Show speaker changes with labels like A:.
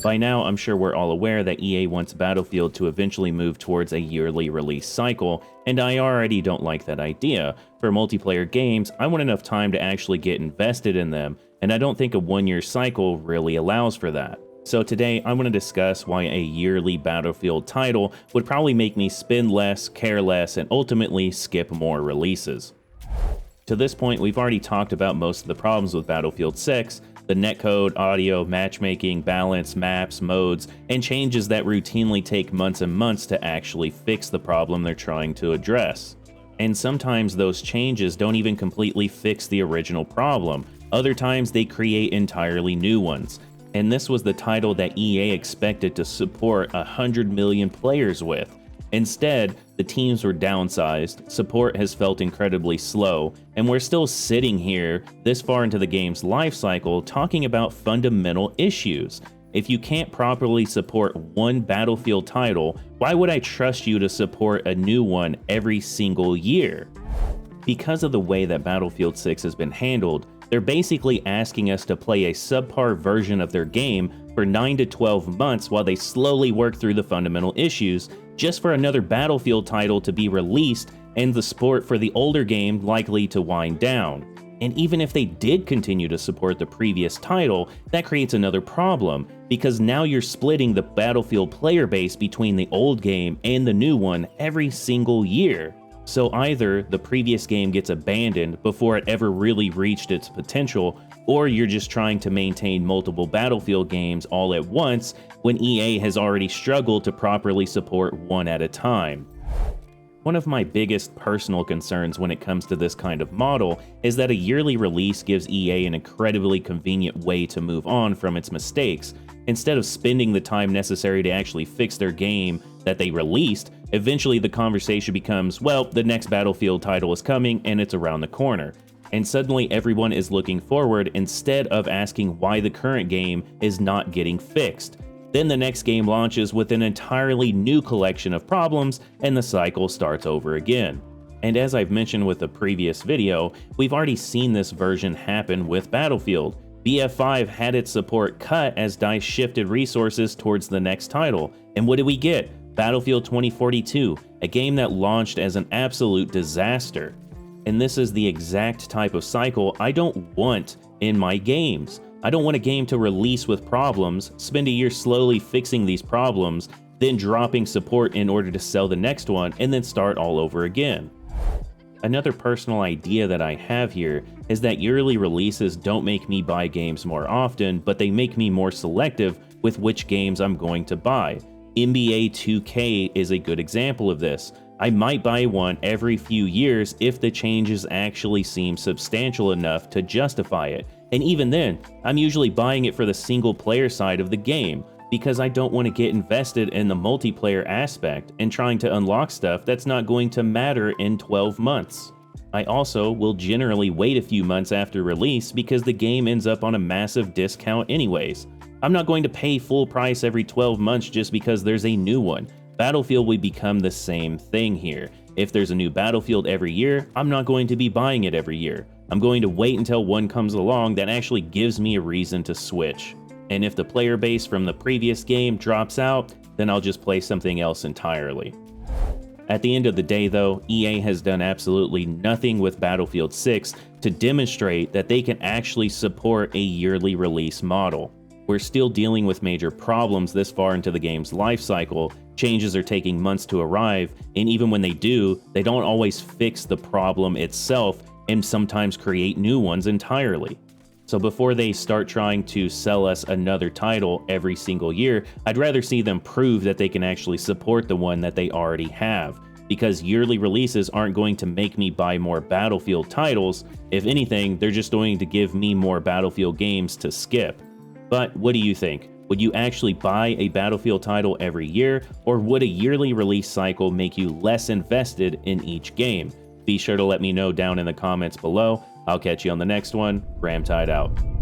A: By now, I'm sure we're all aware that EA wants Battlefield to eventually move towards a yearly release cycle, and I already don't like that idea. For multiplayer games, I want enough time to actually get invested in them, and I don't think a one-year cycle really allows for that. So today, I want to discuss why a yearly Battlefield title would probably make me spend less, care less, and ultimately skip more releases. To this point, we've already talked about most of the problems with Battlefield 6, the netcode, audio, matchmaking, balance, maps, modes, and changes that routinely take months and months to actually fix the problem they're trying to address. And sometimes those changes don't even completely fix the original problem. Other times they create entirely new ones. And this was the title that EA expected to support 100 million players with. Instead, the teams were downsized, support has felt incredibly slow, and we're still sitting here this far into the game's life cycle talking about fundamental issues. If you can't properly support one Battlefield title, why would I trust you to support a new one every single year? Because of the way that Battlefield 6 has been handled, they're basically asking us to play a subpar version of their game for 9 to 12 months while they slowly work through the fundamental issues, just for another Battlefield title to be released and the support for the older game likely to wind down. And even if they did continue to support the previous title, that creates another problem, because now you're splitting the Battlefield player base between the old game and the new one every single year. So either the previous game gets abandoned before it ever really reached its potential, or you're just trying to maintain multiple Battlefield games all at once when EA has already struggled to properly support one at a time. One of my biggest personal concerns when it comes to this kind of model is that a yearly release gives EA an incredibly convenient way to move on from its mistakes. Instead of spending the time necessary to actually fix their game that they released, eventually the conversation becomes, well, the next Battlefield title is coming and it's around the corner. And suddenly everyone is looking forward instead of asking why the current game is not getting fixed. Then the next game launches with an entirely new collection of problems and the cycle starts over again. And as I've mentioned with the previous video, we've already seen this version happen with Battlefield. BF5 had its support cut as DICE shifted resources towards the next title. And what did we get? Battlefield 2042, a game that launched as an absolute disaster. And this is the exact type of cycle I don't want in my games. I don't want a game to release with problems, spend a year slowly fixing these problems, then dropping support in order to sell the next one, and then start all over again. Another personal idea that I have here is that yearly releases don't make me buy games more often, but they make me more selective with which games I'm going to buy. NBA 2K is a good example of this. I might buy one every few years if the changes actually seem substantial enough to justify it. And even then, I'm usually buying it for the single player side of the game, because I don't want to get invested in the multiplayer aspect and trying to unlock stuff that's not going to matter in 12 months. I also will generally wait a few months after release because the game ends up on a massive discount anyways. I'm not going to pay full price every 12 months just because there's a new one. Battlefield will become the same thing here. If there's a new Battlefield every year, I'm not going to be buying it every year. I'm going to wait until one comes along that actually gives me a reason to switch. And if the player base from the previous game drops out, then I'll just play something else entirely. At the end of the day though, EA has done absolutely nothing with Battlefield 6 to demonstrate that they can actually support a yearly release model. We're still dealing with major problems this far into the game's life cycle, changes are taking months to arrive, and even when they do, they don't always fix the problem itself and sometimes create new ones entirely. So before they start trying to sell us another title every single year, I'd rather see them prove that they can actually support the one that they already have, because yearly releases aren't going to make me buy more Battlefield titles. If anything, they're just going to give me more Battlefield games to skip. But what do you think? Would you actually buy a Battlefield title every year, or would a yearly release cycle make you less invested in each game? Be sure to let me know down in the comments below. I'll catch you on the next one. RAMTEID out.